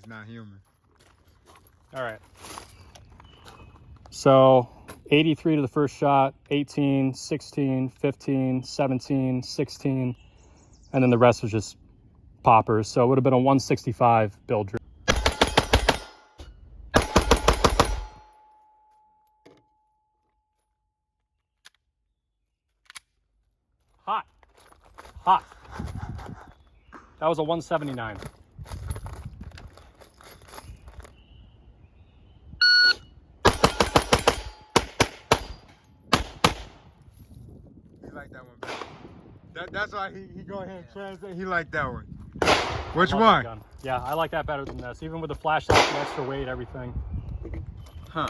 not human. All right. So 83 to the first shot, 18, 16, 15, 17, 16, and then the rest was just poppers. So it would have been a 165 build drill. Hot. Hot. That was a 179. He liked that one better. That's why he go ahead and translate. He liked that one. Which one? Yeah, I like that better than this. Even with the flashlight, the extra weight, everything. Huh.